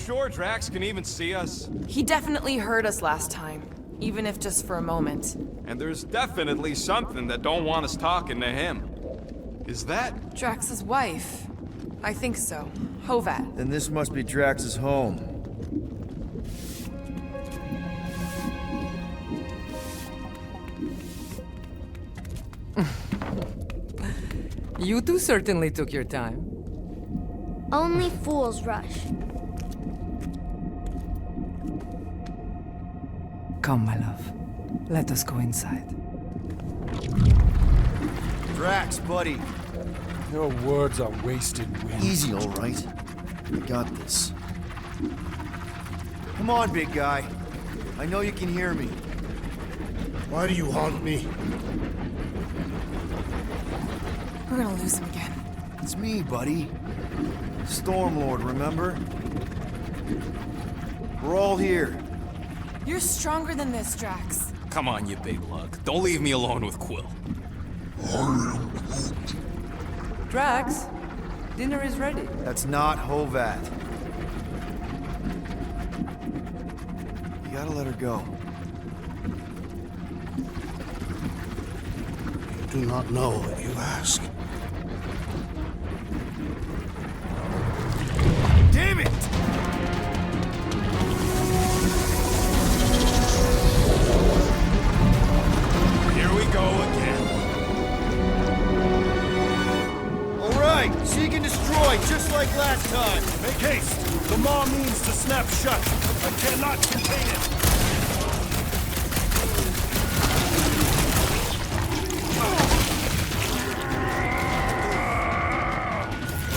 sure Drax can even see us? He definitely heard us last time, even if just for a moment. And there's definitely something that don't want us talking to him. Is that? Drax's wife. I think so. Hovat. Then this must be Drax's home. You two certainly took your time. Only fools rush. Come, my love. Let us go inside. Drax, buddy. Your words are wasted wind. Easy, all right. I got this. Come on, big guy. I know you can hear me. Why do you haunt me? We're gonna lose him again. It's me, buddy. Stormlord, remember? We're all here. You're stronger than this, Drax. Come on, you big lug. Don't leave me alone with Quill. Drax, dinner is ready. That's not Hovat. You gotta let her go. You do not know what you ask. Damn it! Here we go again. All right, seek and destroy, just like last time. Make haste! The maw means to snap shut. I cannot contain it.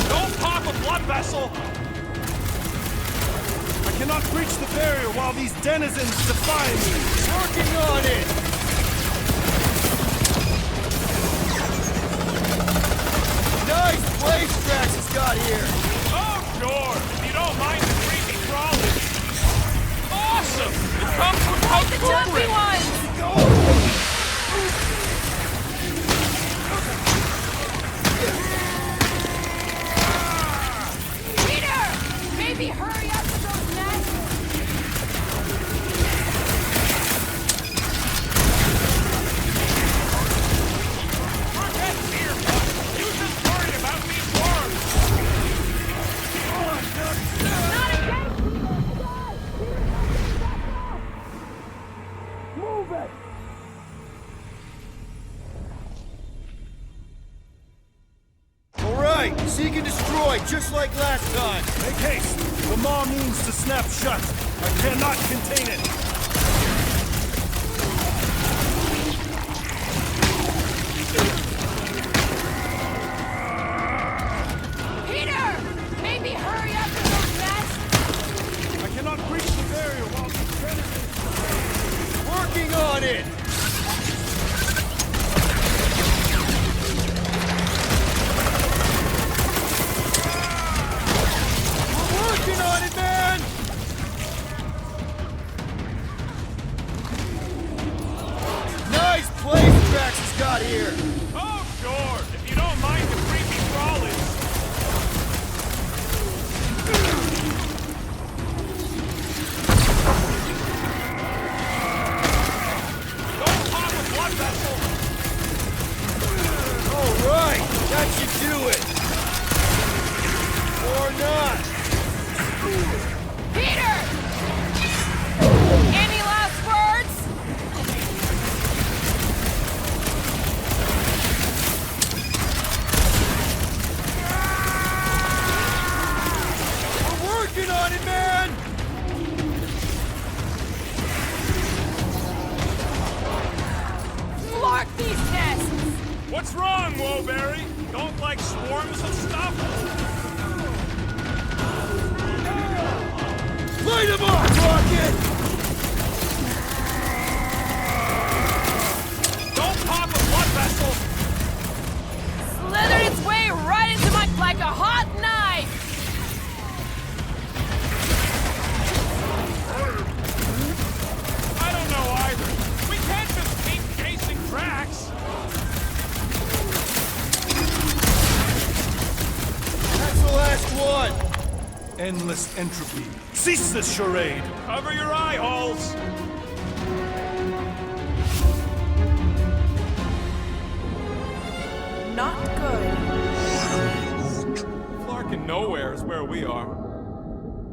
Don't pop a blood vessel! I cannot breach the barrier while these denizens defy me. Working on it! Nice place Drax has got here! Oh, sure. If you don't mind the creepy crawling. Awesome! It comes without The jumpy ones! Peter! Maybe hurry up with those nests! Forget fear, bud. You just worry about these worms. Not again! All right, seek and destroy, just like last time. Make haste! The maw means to snap shut. I cannot contain it. Peter! Maybe hurry up with those nests! I cannot breach the barrier while these denizens... Working on it! We're working on it, man! Nice place Drax has got here! Oh, sure. If you don't mind the creepy crawling. Don't pop a blood vessel. All right, that should do it! Or not! Peter! Any last words? We're working on it, man! Mark these nests! What's wrong, Woberry? Don't like swarms and stuff? Light him up, Rocket! Don't pop a blood vessel. Slithered its way right into my like a hot knife! I don't know either. We can't just keep chasing Drax. That's the last one! Endless entropy, Cease this charade! Cover your eye holes! Not good. Flarkin' nowhere is where we are.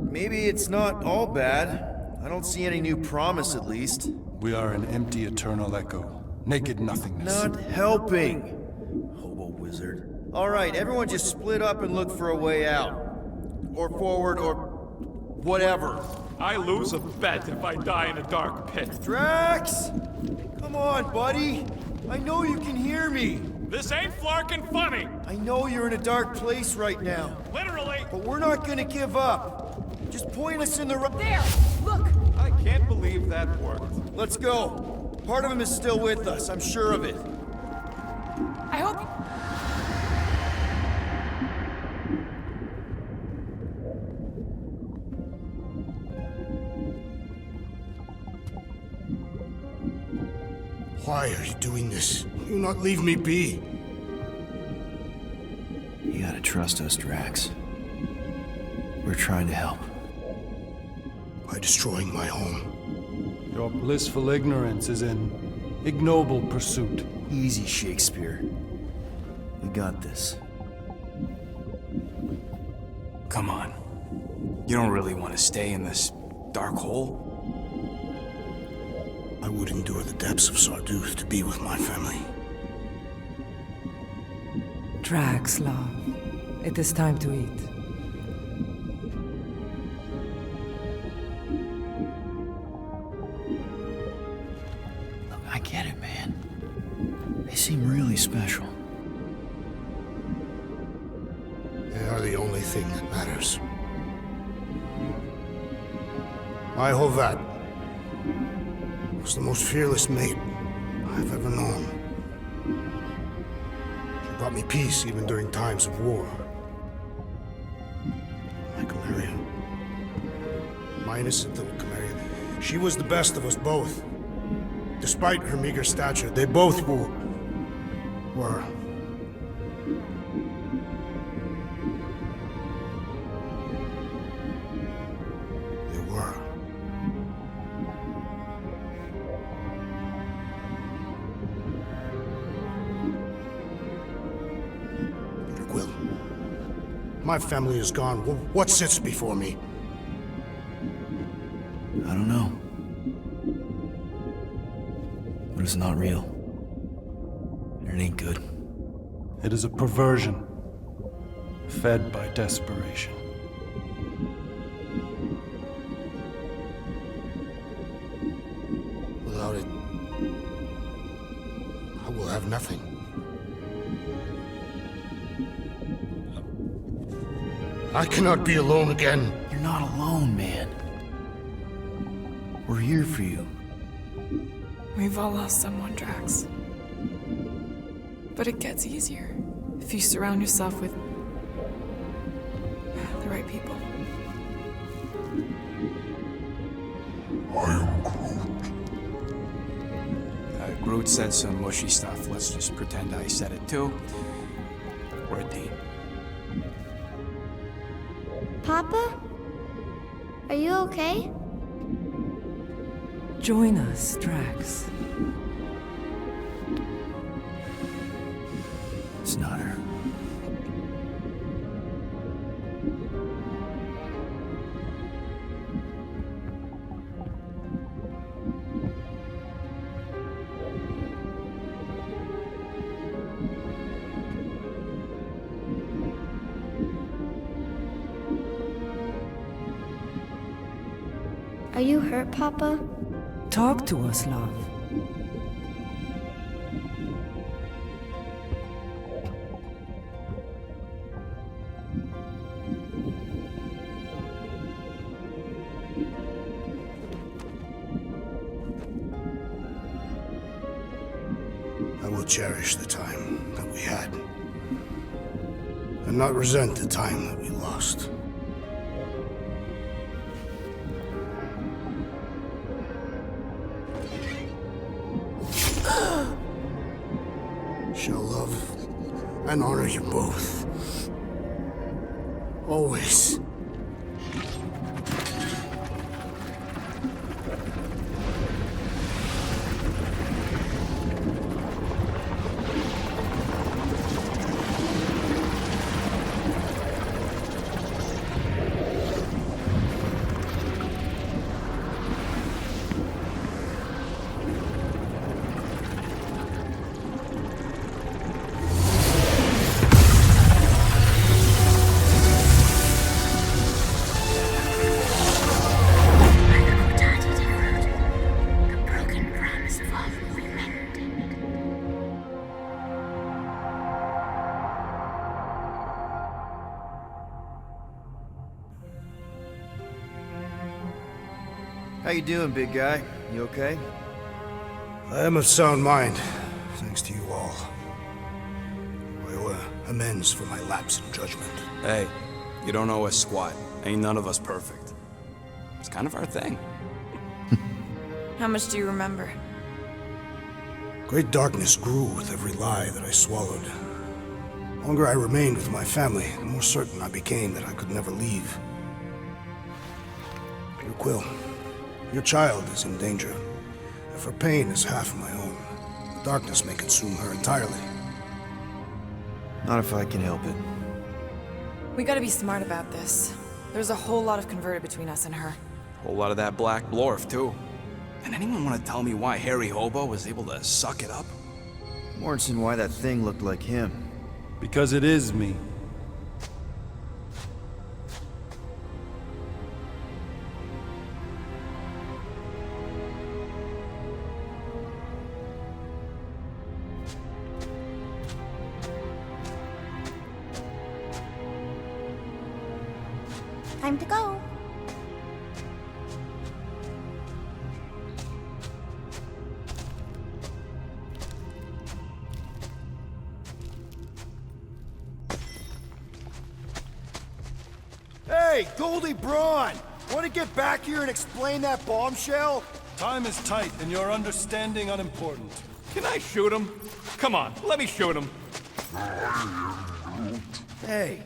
Maybe it's not all bad. I don't see any new promise, at least. We are an empty eternal echo. Naked nothingness. Not helping. Hobo wizard. All right, everyone just split up and look for a way out. Or forward, or whatever. I lose a bet if I die in a dark pit. Drax! Come on, buddy. I know you can hear me. This ain't Flarkin' funny! I know you're in a dark place right now, Literally! but we're not gonna give up. Just point us in the right... There! Look! I can't believe that worked. Let's go. Part of him is still with us, I'm sure of it. I hope... Why are you doing this? Do not leave me be. You gotta trust us, Drax. We're trying to help. By destroying my home. Your blissful ignorance is an ignoble pursuit. Easy, Shakespeare. We got this. Come on. You don't really want to stay in this dark hole? I would endure the depths of Sarduth to be with my family. Drax, love. It is time to eat. Look, I get it, man. They seem really special. They are the only thing that matters. My Hovat was the most fearless mate I've ever known. She brought me peace even during times of war. My Camaria. My innocent little Camaria. She was the best of us both. Despite her meager stature, they both were. They were. Peter Quill. My family is gone. What sits before me? I don't know. But it's not real. And it ain't good. It is a perversion, fed by desperation. Without it, I will have nothing. I cannot be alone again. You're not alone, man. We're here for you. We've all lost someone, Drax. But it gets easier if you surround yourself with the right people. Groot said some mushy stuff. Let's just pretend I said it too. We're a team. Papa? Are you okay? Join us, Drax. It's not her. Are you hurt, Papa? Talk to us, love. I will cherish the time that we had, and not resent the time that we lost. Shall love and honor you both. Always. How you doing, big guy? You okay? I am of sound mind, thanks to you all. I owe amends for my lapse in judgment. Hey, you don't owe us squat. Ain't none of us perfect. It's kind of our thing. How much do you remember? Great darkness grew with every lie that I swallowed. The longer I remained with my family, the more certain I became that I could never leave. Dear Quill, your child is in danger. If her pain is half my own, the darkness may consume her entirely. Not if I can help it. We gotta be smart about this. There's a whole lot of converted between us and her. Whole lot of that black blorf, too. And anyone want to tell me why Harry Hobo was able to suck it up? Morrison, why that thing looked like him. Because it is me. Time to go. Hey, Goldie Braun! Want to get back here and explain that bombshell? Time is tight, and your understanding unimportant. Can I shoot him? Come on, let me shoot him. Hey,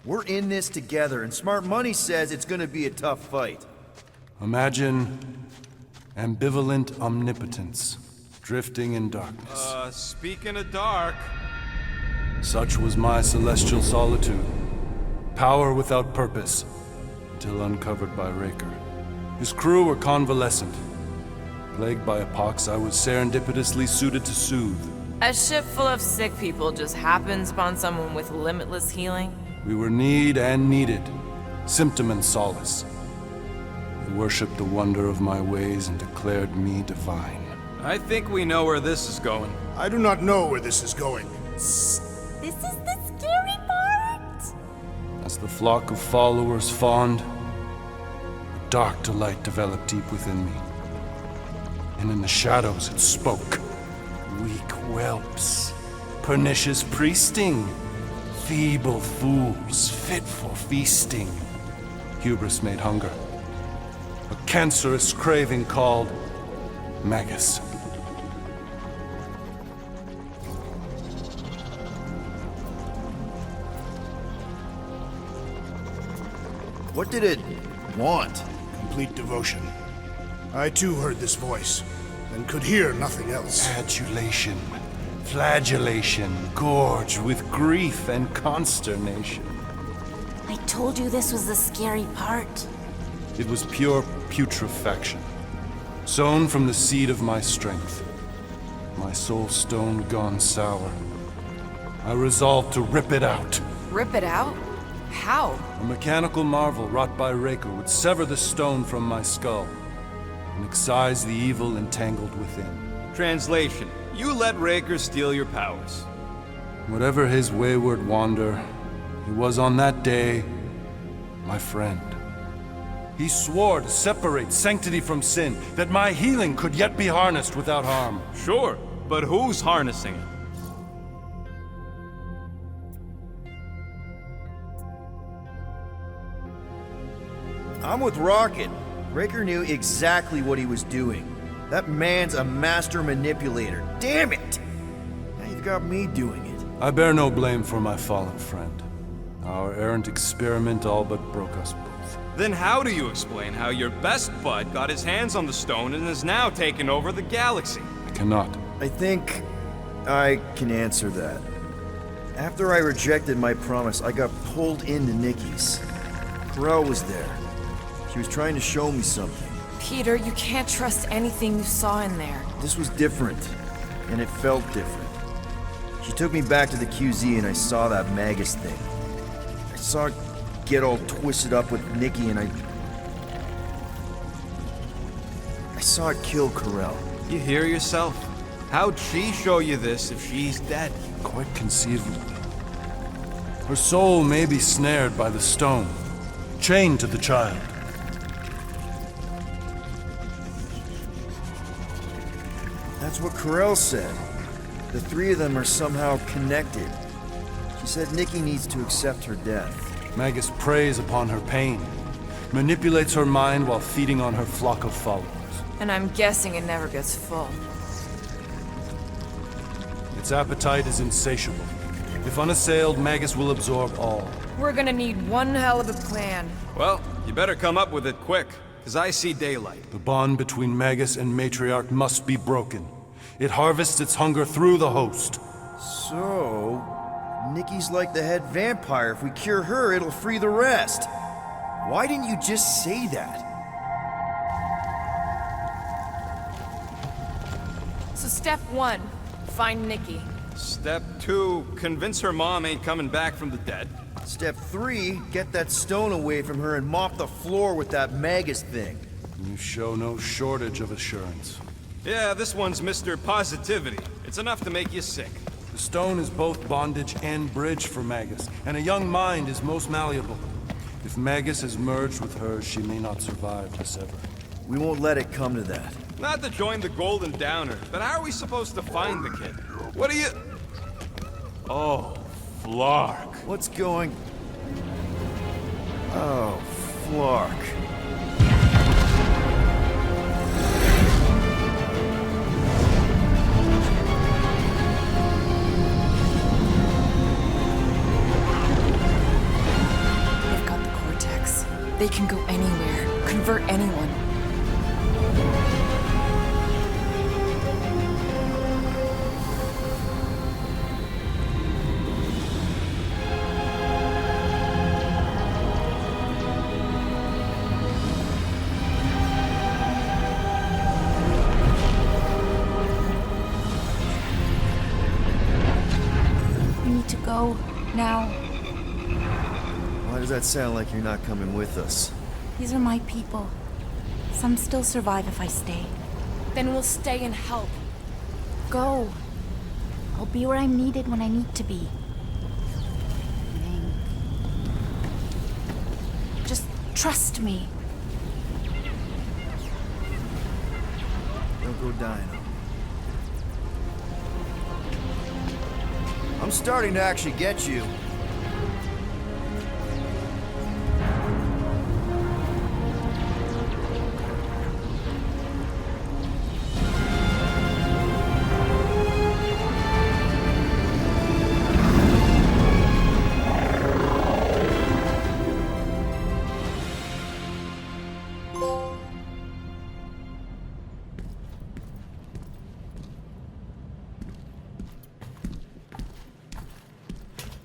we're in this together, and Smart Money says it's gonna be a tough fight. Imagine ambivalent omnipotence, drifting in darkness. Speaking of dark... Such was my celestial solitude. Power without purpose, until uncovered by Raker. His crew were convalescent. Plagued by a pox I was serendipitously suited to soothe. A ship full of sick people just happens upon someone with limitless healing? We were need and needed, symptom and solace. They worshipped the wonder of my ways and declared me divine. I think we know where this is going. I do not know where this is going. This is the scary part. As the flock of followers fawned, a dark delight developed deep within me. And in the shadows it spoke. Weak whelps, pernicious priesting, feeble fools fit for feasting. Hubris made hunger. A cancerous craving called Magus. What did it want? Complete devotion. I too heard this voice, and could hear nothing else. Adulation, flagellation, gorged with grief and consternation. I told you this was the scary part. It was pure putrefaction, sown from the seed of my strength. My soul stone gone sour. I resolved to rip it out. Rip it out? How? A mechanical marvel wrought by Raker would sever the stone from my skull and excise the evil entangled within. Translation: you let Raker steal your powers. Whatever his wayward wander, he was on that day my friend. He swore to separate sanctity from sin, that my healing could yet be harnessed without harm. Sure, but who's harnessing it? I'm with Rocket. Raker knew exactly what he was doing. That man's a master manipulator. Damn it! Now you've got me doing it. I bear no blame for my fallen friend. Our errant experiment all but broke us both. Then how do you explain how your best bud got his hands on the stone and is now taking over the galaxy? I cannot. I think I can answer that. After I rejected my promise, I got pulled into Nikki's. Corell was there. She was trying to show me something. Peter, you can't trust anything you saw in there. This was different, and it felt different. She took me back to the QZ and I saw that Magus thing. I saw it get all twisted up with Nikki and I saw it kill Corell. You hear yourself? How'd she show you this if she's dead? Quite conceivably. Her soul may be snared by the stone, chained to the child. That's what Corell said. The three of them are somehow connected. She said Nikki needs to accept her death. Magus preys upon her pain, manipulates her mind while feeding on her flock of followers. And I'm guessing it never gets full. Its appetite is insatiable. If unassailed, Magus will absorb all. We're gonna need one hell of a plan. Well, you better come up with it quick, because I see daylight. The bond between Magus and Matriarch must be broken. It harvests its hunger through the host. So, Nikki's like the head vampire. If we cure her, it'll free the rest. Why didn't you just say that? So step 1, find Nikki. Step 2, convince her mom ain't coming back from the dead. Step 3, get that stone away from her and mop the floor with that Magus thing. You show no shortage of assurance. Yeah, this one's Mr. Positivity. It's enough to make you sick. The stone is both bondage and bridge for Magus, and a young mind is most malleable. If Magus is merged with hers, she may not survive the sever. We won't let it come to that. Not to join the Golden Downers, but how are we supposed to find the kid? What are you... Oh, Flark. What's going... Oh, Flark. They've got the cortex. They can go anywhere, convert anyone. We need to go now. Why does that sound like you're not coming with us? These are my people. Some still survive if I stay. Then we'll stay and help. Go. I'll be where I'm needed when I need to be. Just trust me. Don't go dying on me. I'm starting to actually get you.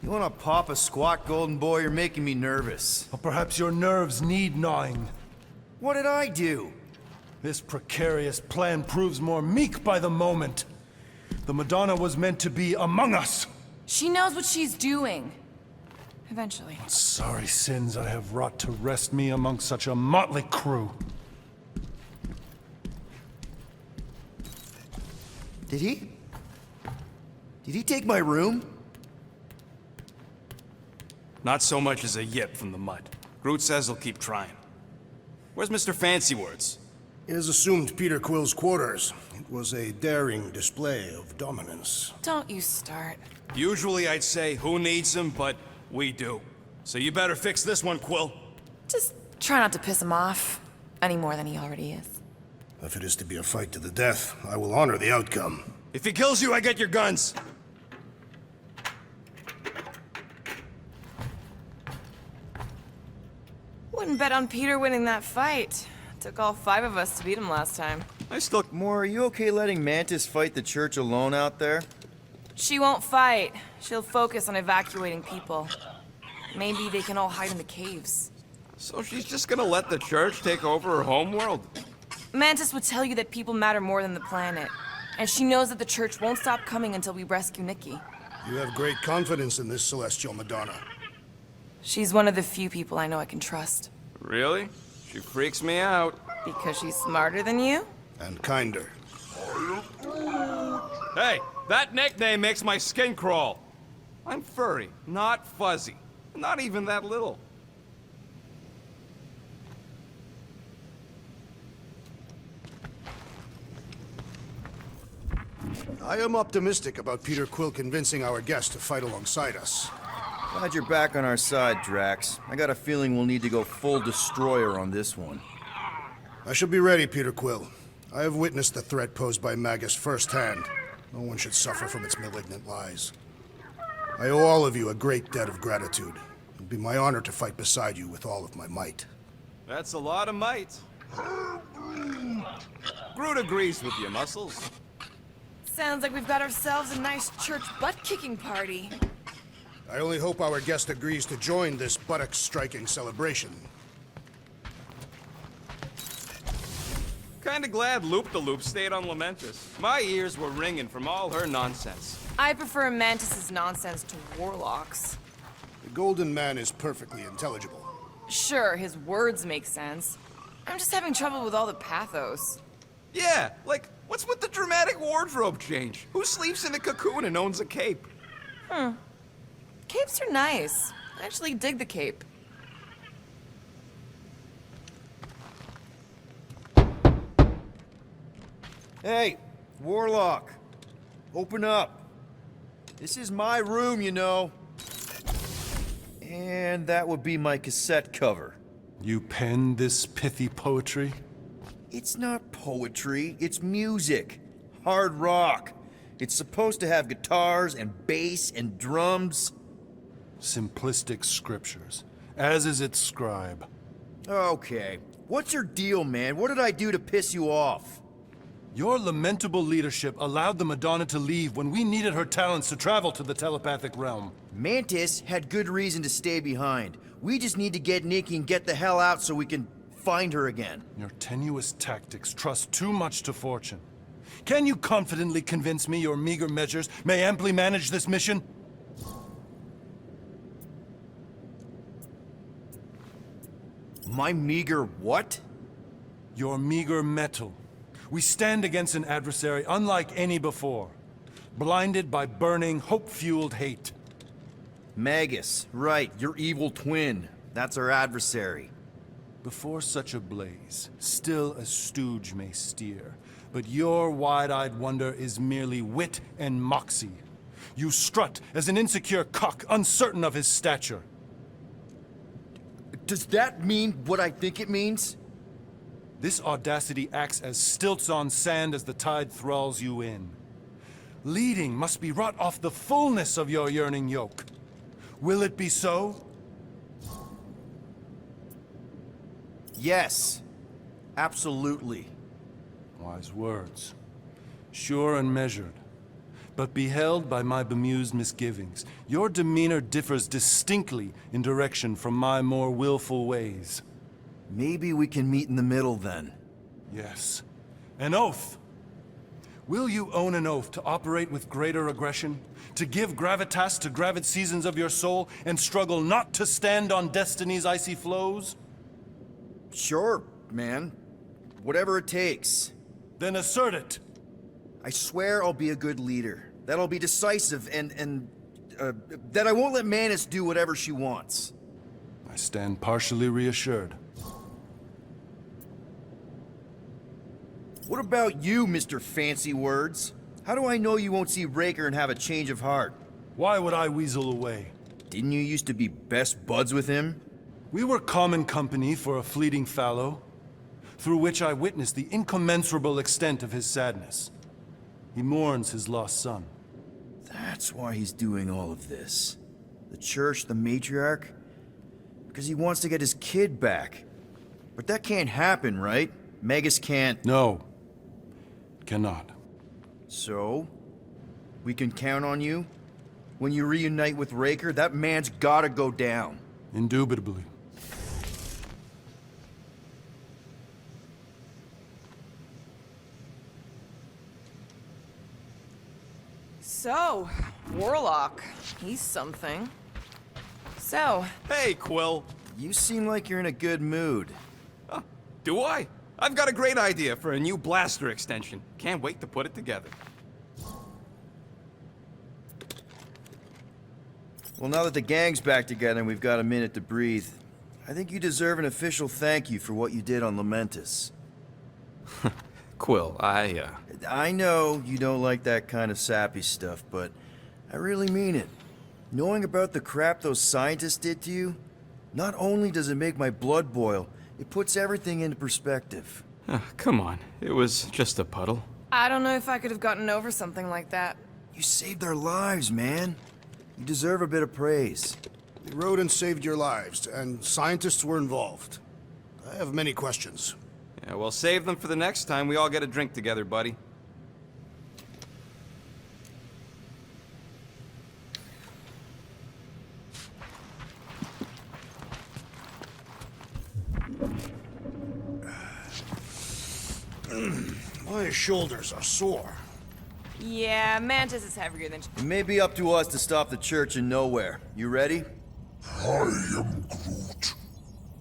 You wanna pop a squat, golden boy? You're making me nervous. Or perhaps your nerves need gnawing. What did I do? This precarious plan proves more meek by the moment. The Madonna was meant to be among us. She knows what she's doing. Eventually. Sorry sins I have wrought to wrest me among such a motley crew. Did he? Did he take my room? Not so much as a yip from the mud. Groot says he'll keep trying. Where's Mr. Fancy Words? It is assumed Peter Quill's quarters. It was a daring display of dominance. Don't you start. Usually I'd say, who needs him, but we do. So you better fix this one, Quill. Just try not to piss him off any more than he already is. If it is to be a fight to the death, I will honor the outcome. If he kills you, I get your guns. Wouldn't bet on Peter winning that fight. Took all 5 of us to beat him last time. Moore, are you okay letting Mantis fight the church alone out there? She won't fight. She'll focus on evacuating people. Maybe they can all hide in the caves. So she's just gonna let the church take over her homeworld? Mantis would tell you that people matter more than the planet. And she knows that the church won't stop coming until we rescue Nikki. You have great confidence in this celestial Madonna. She's one of the few people I know I can trust. Really? She freaks me out. Because she's smarter than you? And kinder. Hey, that nickname makes my skin crawl. I'm furry, not fuzzy. Not even that little. I am optimistic about Peter Quill convincing our guest to fight alongside us. Glad you're back on our side, Drax. I got a feeling we'll need to go full destroyer on this one. I shall be ready, Peter Quill. I have witnessed the threat posed by Magus firsthand. No one should suffer from its malignant lies. I owe all of you a great debt of gratitude. It would be my honor to fight beside you with all of my might. That's a lot of might. Groot agrees with you, Muscles. Sounds like we've got ourselves a nice church butt-kicking party. I only hope our guest agrees to join this buttocks-striking celebration. Kinda glad Loop-the-Loop stayed on Lamentus. My ears were ringing from all her nonsense. I prefer Mantis's nonsense to Warlock's. The Golden Man is perfectly intelligible. Sure, his words make sense. I'm just having trouble with all the pathos. Yeah, like, what's with the dramatic wardrobe change? Who sleeps in a cocoon and owns a cape? Capes are nice. I actually dig the cape. Hey, Warlock. Open up. This is my room, you know. And that would be my cassette cover. You penned this pithy poetry? It's not poetry, it's music. Hard rock. It's supposed to have guitars and bass and drums. Simplistic scriptures, as is its scribe. Okay. What's your deal, man? What did I do to piss you off? Your lamentable leadership allowed the Madonna to leave when we needed her talents to travel to the telepathic realm. Mantis had good reason to stay behind. We just need to get Nikki and get the hell out so we can find her again. Your tenuous tactics trust too much to fortune. Can you confidently convince me your meager measures may amply manage this mission? My meager what? Your meager metal. We stand against an adversary unlike any before, blinded by burning, hope-fueled hate. Magus, right, your evil twin. That's our adversary. Before such a blaze, still a stooge may steer, but your wide-eyed wonder is merely wit and moxie. You strut as an insecure cock, uncertain of his stature. Does that mean what I think it means? This audacity acts as stilts on sand as the tide thralls you in. Leading must be wrought off the fullness of your yearning yoke. Will it be so? Yes. Absolutely. Wise words. Sure and measured. But beheld by my bemused misgivings, your demeanor differs distinctly in direction from my more willful ways. Maybe we can meet in the middle then. Yes. An oath! Will you own an oath to operate with greater aggression? To give gravitas to gravid seasons of your soul, and struggle not to stand on destiny's icy flows? Sure, man. Whatever it takes. Then assert it! I swear I'll be a good leader. That I'll be decisive and that I won't let Mantis do whatever she wants. I stand partially reassured. What about you, Mr. Fancy Words? How do I know you won't see Raker and have a change of heart? Why would I weasel away? Didn't you used to be best buds with him? We were common company for a fleeting fallow, through which I witnessed the incommensurable extent of his sadness. He mourns his lost son. That's why he's doing all of this. The church, the matriarch? Because he wants to get his kid back. But that can't happen, right? Magus can't... No. Cannot. So? We can count on you? When you reunite with Raker, that man's gotta go down. Indubitably. So, Warlock. He's something. So, Hey, Quill. You seem like you're in a good mood. Do I? I've got a great idea for a new blaster extension. Can't wait to put it together. Well, now that the gang's back together and we've got a minute to breathe, I think you deserve an official thank you for what you did on Lamentus. Quill, I know you don't like that kind of sappy stuff, but I really mean it. Knowing about the crap those scientists did to you, not only does it make my blood boil, it puts everything into perspective. Come on. It was just a puddle. I don't know if I could have gotten over something like that. You saved their lives, man. You deserve a bit of praise. The rodents saved your lives, and scientists were involved. I have many questions. Yeah, well, save them for the next time we all get a drink together, buddy. My shoulders are sore. Yeah, Mantis is heavier than... It may be up to us to stop the church in nowhere. You ready? I am Groot.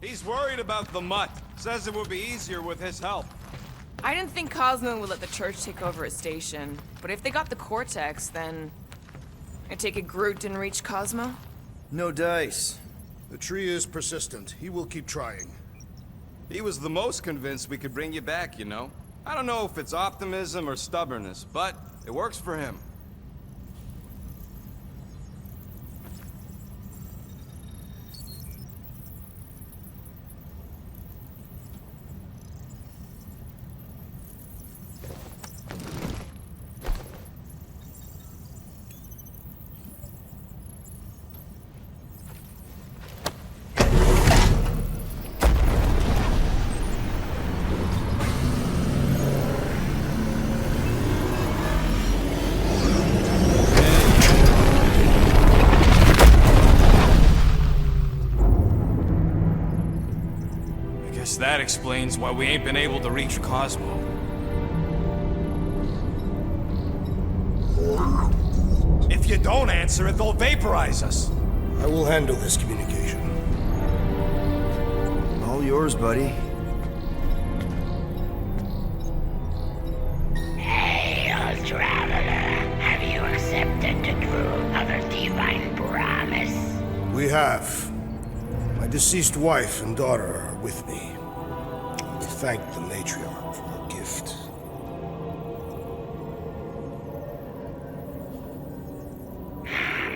He's worried about the mutt. Says it would be easier with his help. I didn't think Cosmo would let the church take over his station. But if they got the Cortex, then... I take it Groot didn't reach Cosmo? No dice. The tree is persistent. He will keep trying. He was the most convinced we could bring you back, you know? I don't know if it's optimism or stubbornness, but it works for him. That explains why we ain't been able to reach Cosmo. If you don't answer it, they'll vaporize us. I will handle this communication. All yours, buddy. Hail, traveler. Have you accepted the truth of a divine promise? We have. My deceased wife and daughter are with me. Thank the matriarch for her gift.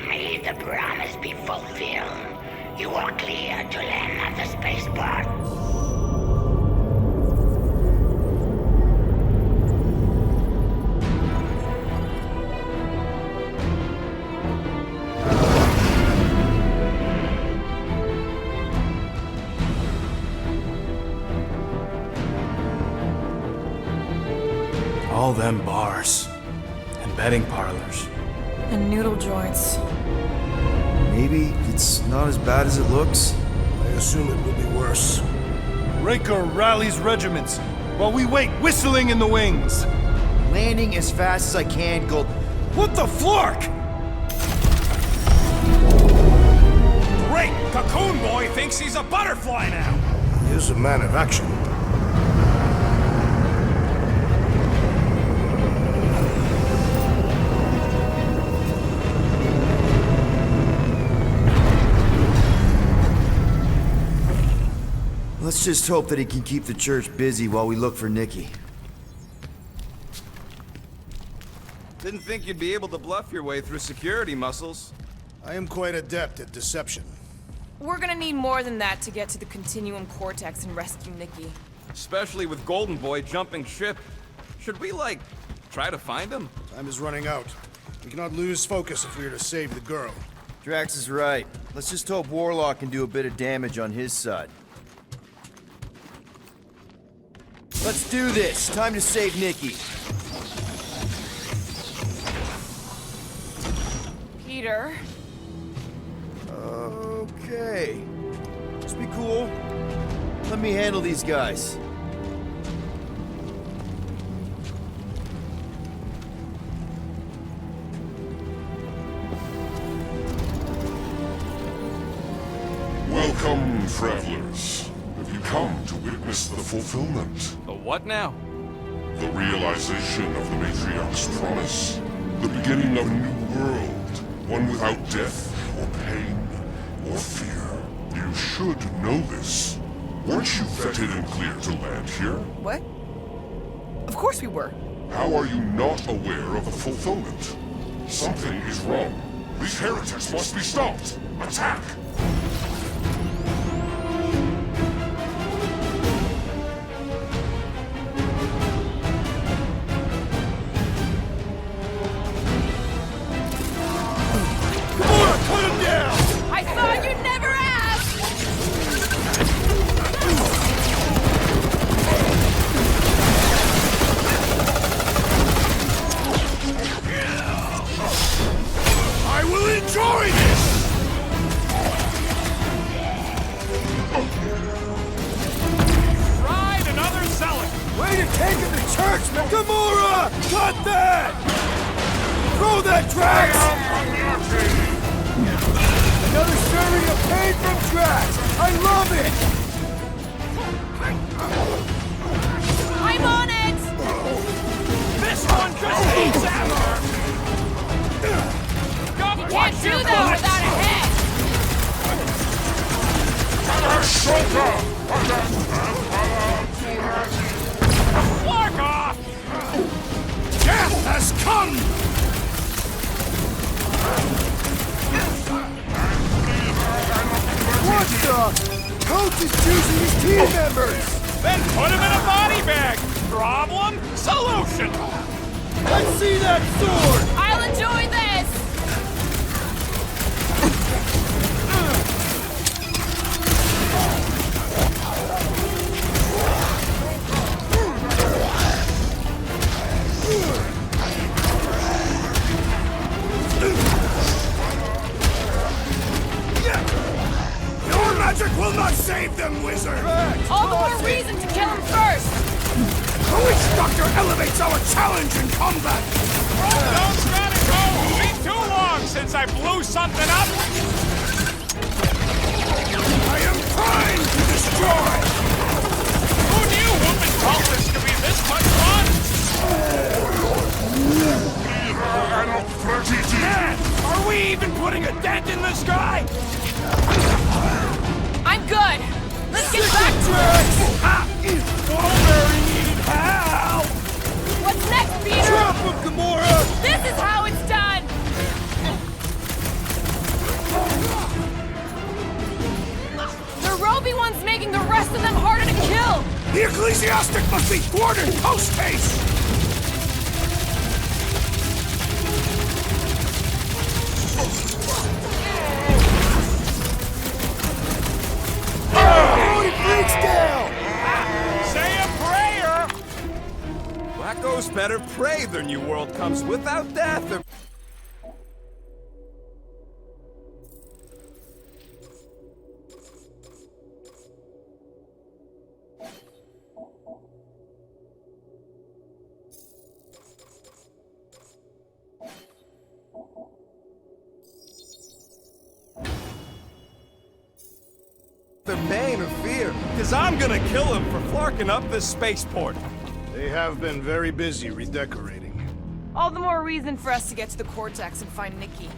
May the promise be fulfilled. You are clear to land at the spaceport. All them bars. And betting parlors. And noodle joints. Maybe it's not as bad as it looks. I assume it will be worse. Raker rallies regiments while we wait whistling in the wings. Landing as fast as I can, Gold. What the flark? Great! Cocoon Boy thinks he's a butterfly now! He is a man of action. Let's just hope that he can keep the church busy while we look for Nikki. Didn't think you'd be able to bluff your way through security muscles. I am quite adept at deception. We're gonna need more than that to get to the Continuum Cortex and rescue Nikki. Especially with Golden Boy jumping ship. Should we, like, try to find him? Time is running out. We cannot lose focus if we are to save the girl. Drax is right. Let's just hope Warlock can do a bit of damage on his side. Let's do this. Time to save Nikki. Peter? Okay. Just be cool. Let me handle these guys. Welcome, travelers. Have you come to witness the fulfillment? The what now? The realization of the Matriarch's promise. The beginning of a new world. One without death, or pain, or fear. You should know this. Weren't you vetted and cleared to land here? What? Of course we were. How are you not aware of the fulfillment? Something is wrong. These heretics must be stopped. Attack! I thought you'd never ask! I will enjoy this! Ride another zealot! Way to take him to church, man! Gamora! Cut that! Throw that, Drax! Another serving of pain from Drax! I love it! I'm on it! This one just needs ammo! You can't do that without a head! Fuck off! Death has come! What the? Coach is choosing his team members! Then put him in a body bag! Problem? Solution! Let's see that sword! I'll enjoy this! Your magic will not save them, wizard! All the more reason to kill him first! The witch doctor elevates our challenge in combat! Don't let it go! Been too long since I blew something up! I am trying to destroy! Who knew whooping cultists could be this much fun? Man, are we even putting a dent in the sky? I'm good! Let's get back to it! Very needed help! What's next, Peter? Drop him, Gamora! This is how it's done! The Roby one's making the rest of them harder to kill! The ecclesiastic must be thwarted post-haste! Holy freaks down! Say a prayer! Wacko's better pray their new world comes without death or... their pain or fear, because I'm gonna kill him for flarking up this spaceport. They have been very busy redecorating. All the more reason for us to get to the Cortex and find Nikki.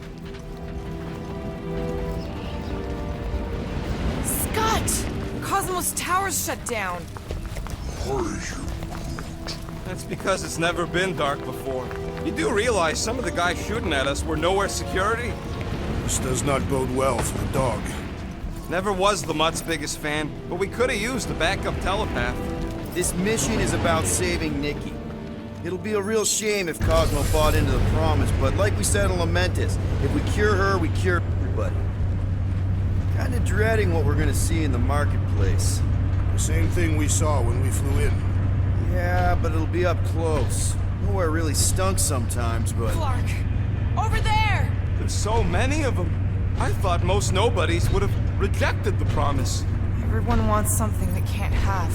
Scott! Cosmos Tower's shut down. That's because it's never been dark before. You do realize some of the guys shooting at us were nowhere security? This does not bode well for the dog. Never was the Mutt's biggest fan, but we could have used a backup telepath. This mission is about saving Nikki. It'll be a real shame if Cosmo bought into the promise, but like we said in Lamentus, if we cure her, we cure everybody. Kinda dreading what we're gonna see in the marketplace. The same thing we saw when we flew in. Yeah, but it'll be up close. Nowhere really stunk sometimes, but... Clark! Over there! There's so many of them. I thought most nobodies would have rejected the promise. Everyone wants something they can't have.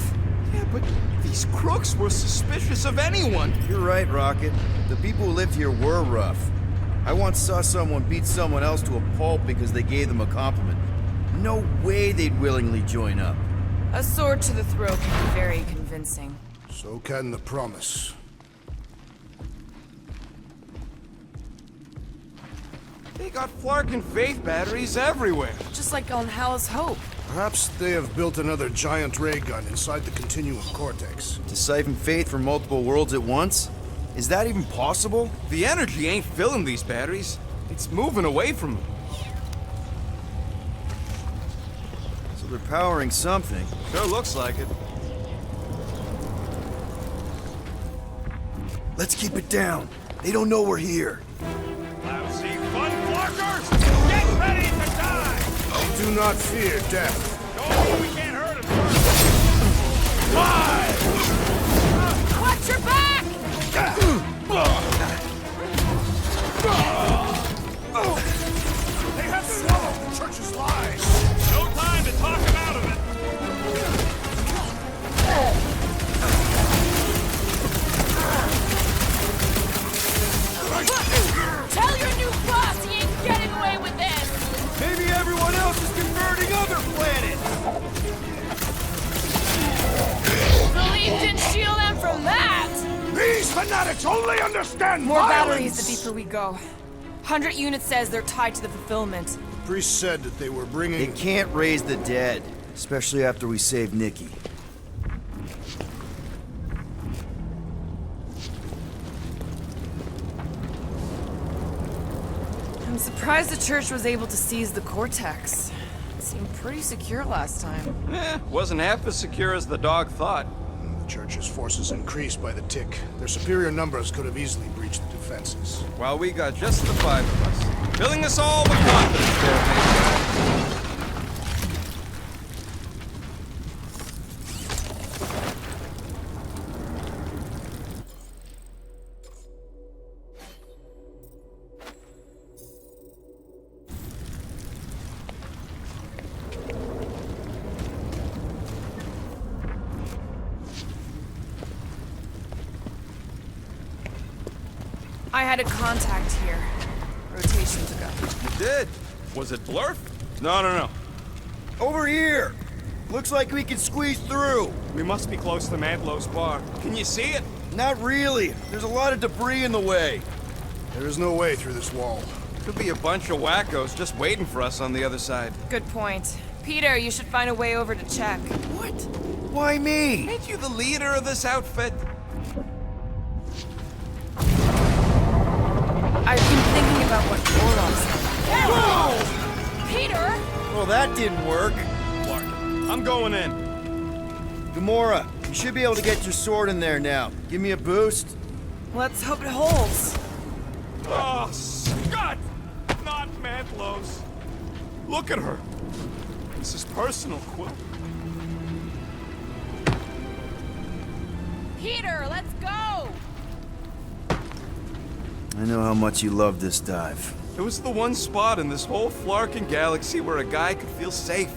Yeah, but these crooks were suspicious of anyone. You're right, Rocket. The people who lived here were rough. I once saw someone beat someone else to a pulp because they gave them a compliment. No way they'd willingly join up. A sword to the throat can be very convincing. So can the promise. They got Flark and Faith batteries everywhere. Just like on Hala's Hope. Perhaps they have built another giant ray gun inside the continuum cortex. To siphon faith from multiple worlds at once? Is that even possible? The energy ain't filling these batteries. It's moving away from them. So they're powering something. Sure looks like it. Let's keep it down. They don't know we're here. Lousy fun flarkers! Get ready to die! Do not fear death. No, we can't hurt them first! Watch your back! They have swallowed the church's lies. No time to talk them out of it! Tell your new boss he ain't getting away with this! Maybe everyone else is converting other planets! The Leaf didn't shield them from that! These fanatics only understand More violence. batteries the deeper we go. 100 units says they're tied to the fulfillment. The priest said that they were bringing... They can't raise the dead, especially after we saved Nikki. I'm surprised the church was able to seize the cortex. It seemed pretty secure last time. Wasn't half as secure as the dog thought. The church's forces increased by the tick. Their superior numbers could have easily breached the defenses. While we got just the 5 of us. Filling us all with confidence there, Major. I had a contact here. Rotations ago. You did? Was it Blurf? No. Over here! Looks like we can squeeze through. We must be close to Mantlow's bar. Can you see it? Not really. There's a lot of debris in the way. There is no way through this wall. Could be a bunch of wackos just waiting for us on the other side. Good point. Peter, you should find a way over to check. What? Why me? Ain't you the leader of this outfit? I've been thinking about what Orlov's like. Whoa! Peter! Well, that didn't work. Clark, I'm going in. Gamora, you should be able to get your sword in there now. Give me a boost. Let's hope it holds. Oh, Scott! Not Mantlow's. Look at her. This is personal, Quill. Peter, let's go! I know how much you love this dive. It was the one spot in this whole Flarkin galaxy where a guy could feel safe.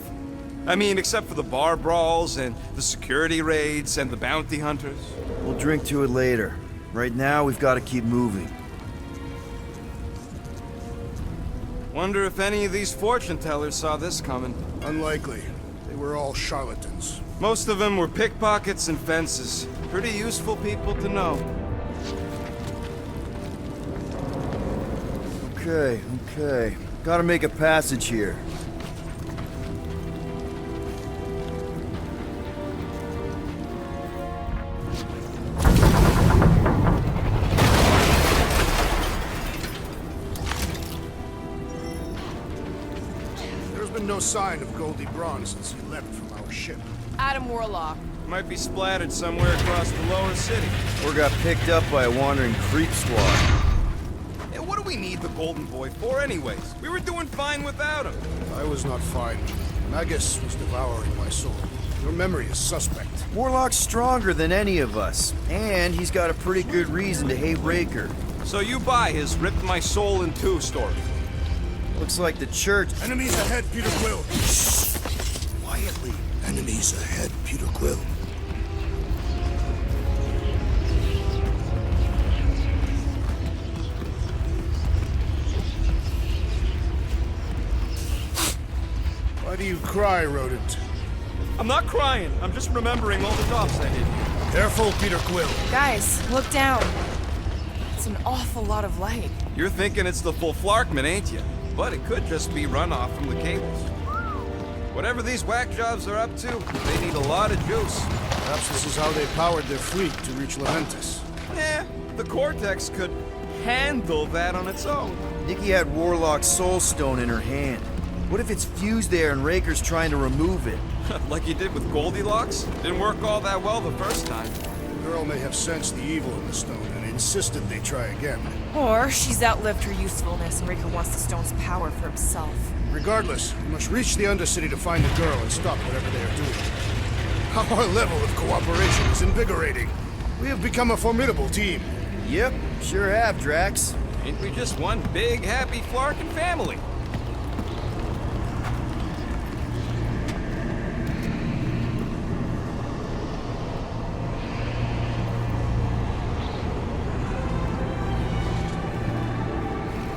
I mean, except for the bar brawls and the security raids and the bounty hunters. We'll drink to it later. Right now, we've got to keep moving. Wonder if any of these fortune tellers saw this coming. Unlikely. They were all charlatans. Most of them were pickpockets and fences. Pretty useful people to know. Okay. Gotta make a passage here. There's been no sign of Goldie Braun since he left from our ship. Adam Warlock. Might be splattered somewhere across the lower city. Or got picked up by a wandering creep squad. And what do we need the Golden Boy for anyways? We were doing fine without him. I was not fine. Magus was devouring my soul. Your memory is suspect. Warlock's stronger than any of us, and he's got a pretty good reason to hate Raker. So you buy his ripped my soul in two story. Looks like the church... Enemies ahead, Peter Quill. Shh! Quietly. Enemies ahead, Peter Quill. Why do you cry, rodent? I'm not crying. I'm just remembering all the dogs I did. Careful, Peter Quill. Guys, look down. It's an awful lot of light. You're thinking it's the full Flarkman, ain't you? But it could just be runoff from the cables. Whatever these whack jobs are up to, they need a lot of juice. Perhaps this is how they powered their fleet to reach Leventus. Eh, the Cortex could handle that on its own. Nikki had Warlock's Soul Stone in her hand. What if it's fused there and Raker's trying to remove it? Like you did with Goldilocks? Didn't work all that well the first time. The girl may have sensed the evil in the stone and insisted they try again. Or she's outlived her usefulness and Raker wants the stone's power for himself. Regardless, we must reach the Undercity to find the girl and stop whatever they are doing. Our level of cooperation is invigorating. We have become a formidable team. Yep, sure have, Drax. Ain't we just one big, happy Flarkin family?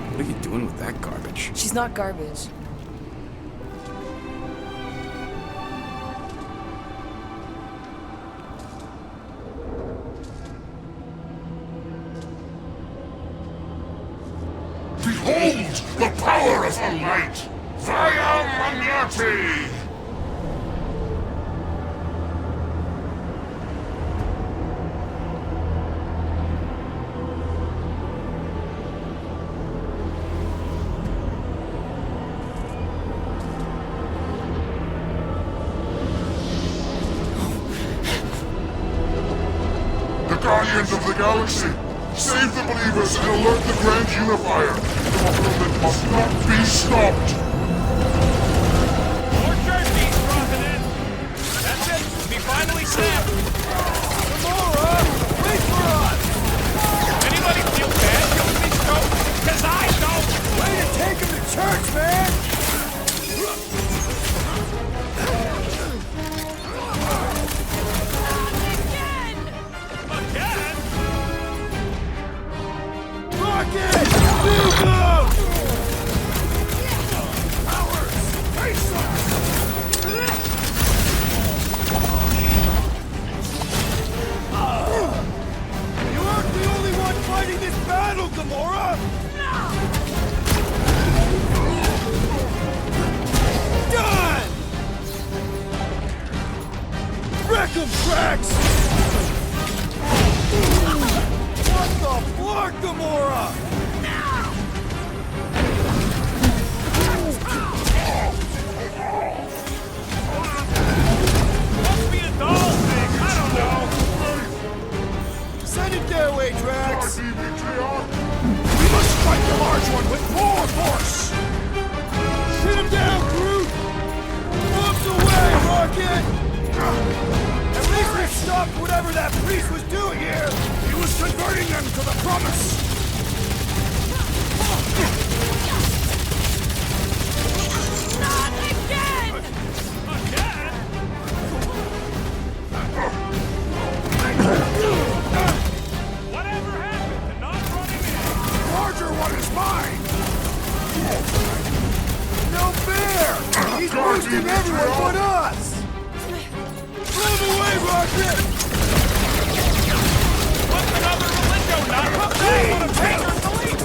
What are you doing with that garbage? She's not garbage. Behold the power of the light! Via Magnati! The Guardians of the Galaxy! Save the believers and alert the Grand Unifier! The movement must not be stopped! More jerseys dropping in. That's it. We finally snapped. Gamora, wait for us. Anybody feel bad killing these goats? Cause I don't. Way to take him to church, man! Again? Rocket! Move out! You aren't the only one fighting this battle, Gamora! Done! Wreck 'em, Drax! What the fuck, Gamora? Must be a doll thing. I don't know. Send it their way, Drax! We must strike the large one with more force! Shoot him down, Groot! Moves away, Rocket! At least we stopped whatever that priest was doing here! He was converting them to the promise! Not again! Again? Whatever happened to not running in? The larger one is mine! No fair! He's boosting everyone but us! Move away, Rocket! What's another window not come back on a painter's belief?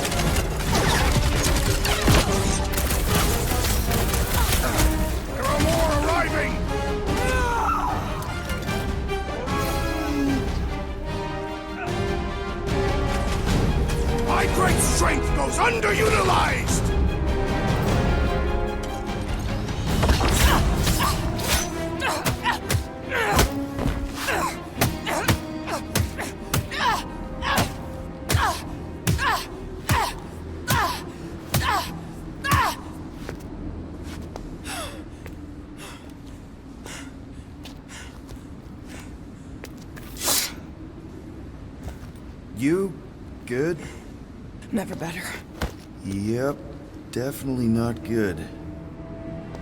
There are more arriving! My great strength goes underutilized! You good? Never better. Yep, definitely not good.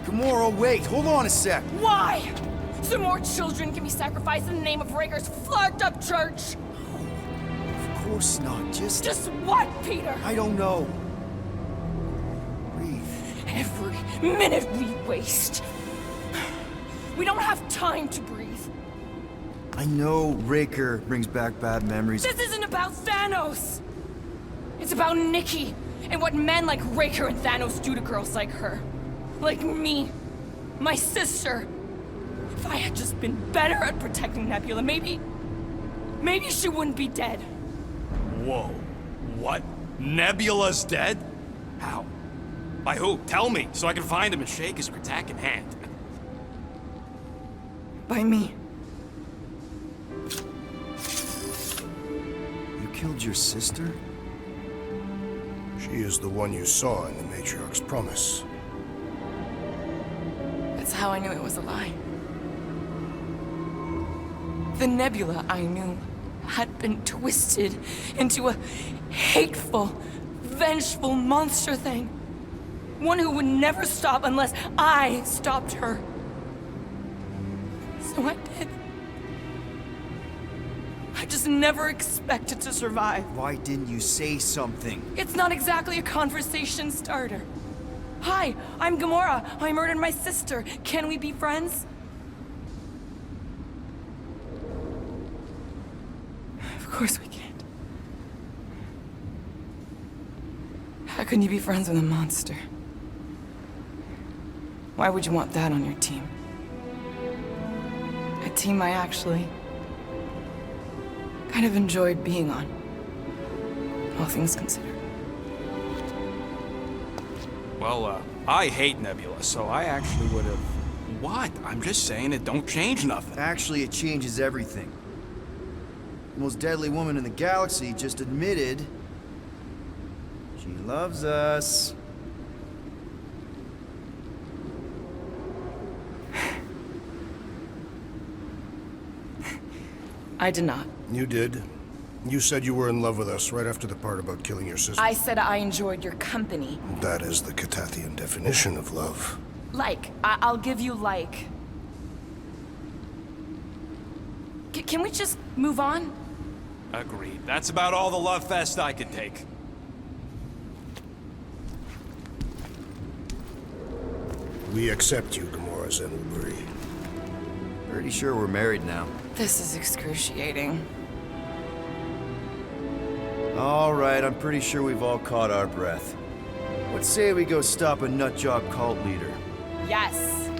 Gamora, wait, hold on a sec. Why? So more children can be sacrificed in the name of Raker's flarked up church? Of course not, just what, Peter? I don't know. Breathe. Every minute we waste. We don't have time to breathe. I know Raker brings back bad memories. This isn't about Thanos! It's about Nikki, and what men like Raker and Thanos do to girls like her. Like me. My sister! If I had just been better at protecting Nebula, maybe she wouldn't be dead. Whoa. What? Nebula's dead? How? By who? Tell me, so I can find him and shake his Kratak in hand. By me. You killed your sister? She is the one you saw in the Matriarch's promise. That's how I knew it was a lie. The Nebula I knew had been twisted into a hateful, vengeful monster thing. One who would never stop unless I stopped her. So I did. I just never expected to survive. Why didn't you say something? It's not exactly a conversation starter. Hi, I'm Gamora. I murdered my sister. Can we be friends? Of course we can't. How can you be friends with a monster? Why would you want that on your team? A team I actually kind of enjoyed being on, all things considered. Well, I hate Nebula, so I actually would have... What? I'm just saying it don't change nothing. Actually, it changes everything. The most deadly woman in the galaxy just admitted she loves us. I did not. You did. You said you were in love with us right after the part about killing your sister. I said I enjoyed your company. That is the Catathian definition of love. Like. I'll give you like. Can we just move on? Agreed. That's about all the love fest I could take. We accept you, Gamora Zenuburi. Pretty sure we're married now. This is excruciating. All right, I'm pretty sure we've all caught our breath. What say we go stop a nutjob cult leader? Yes.